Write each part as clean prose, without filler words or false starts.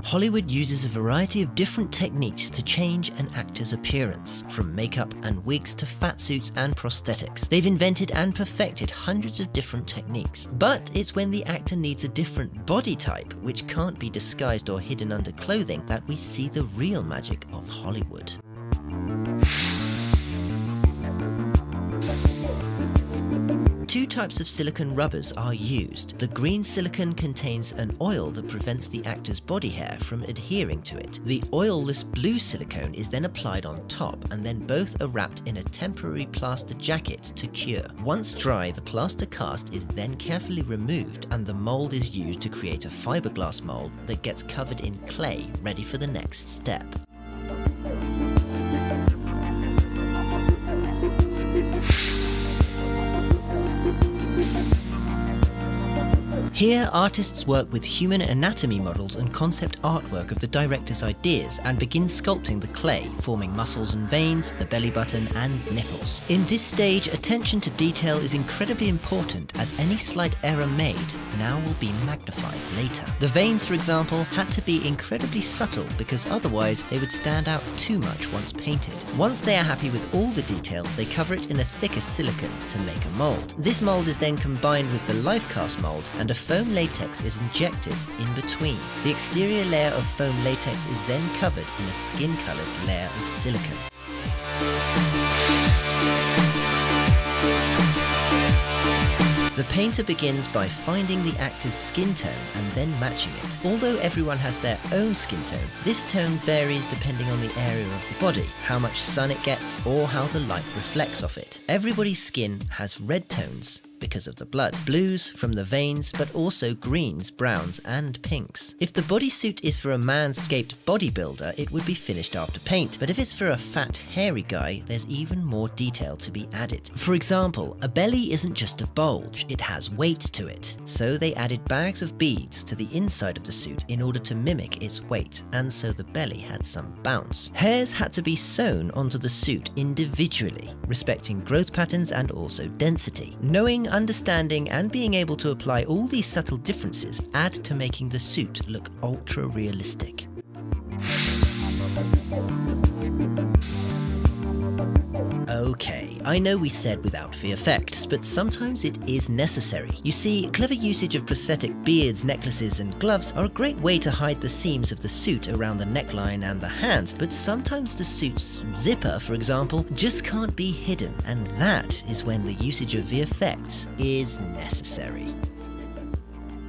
Hollywood uses a variety of different techniques to change an actor's appearance, from makeup and wigs to fat suits and prosthetics. They've invented and perfected hundreds of different techniques. But it's when the actor needs a different body type, which can't be disguised or hidden under clothing, that we see the real magic of Hollywood. Two types of silicone rubbers are used. The green silicone contains an oil that prevents the actor's body hair from adhering to it. The oilless blue silicone is then applied on top, and then both are wrapped in a temporary plaster jacket to cure. Once dry, the plaster cast is then carefully removed, and the mold is used to create a fiberglass mold that gets covered in clay, ready for the next step. Here, artists work with human anatomy models and concept artwork of the director's ideas and begin sculpting the clay, forming muscles and veins, the belly button and nipples. In this stage, attention to detail is incredibly important, as any slight error made now will be magnified later. The veins, for example, had to be incredibly subtle because otherwise they would stand out too much once painted. Once they are happy with all the detail, they cover it in a thicker silicone to make a mold. This mold is then combined with the life cast mold, and a foam latex is injected in between. The exterior layer of foam latex is then covered in a skin-colored layer of silicone. The painter begins by finding the actor's skin tone and then matching it. Although everyone has their own skin tone, this tone varies depending on the area of the body, how much sun it gets, or how the light reflects off it. Everybody's skin has red tones because of the blood, blues from the veins, but also greens, browns, and pinks. If the bodysuit is for a manscaped bodybuilder, it would be finished after paint, but if it's for a fat, hairy guy, there's even more detail to be added. For example, a belly isn't just a bulge, it has weight to it. So they added bags of beads to the inside of the suit in order to mimic its weight, and so the belly had some bounce. Hairs had to be sewn onto the suit individually, respecting growth patterns and also density. Knowing, understanding, and being able to apply all these subtle differences add to making the suit look ultra realistic. Okay, I know we said without VFX, but sometimes it is necessary. You see, clever usage of prosthetic beards, necklaces, and gloves are a great way to hide the seams of the suit around the neckline and the hands, but sometimes the suit's zipper, for example, just can't be hidden, and that is when the usage of VFX is necessary.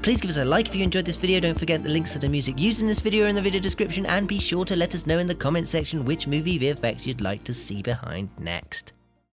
Please give us a like if you enjoyed this video. Don't forget the links to the music used in this video are in the video description, and be sure to let us know in the comment section which movie VFX you'd like to see behind next.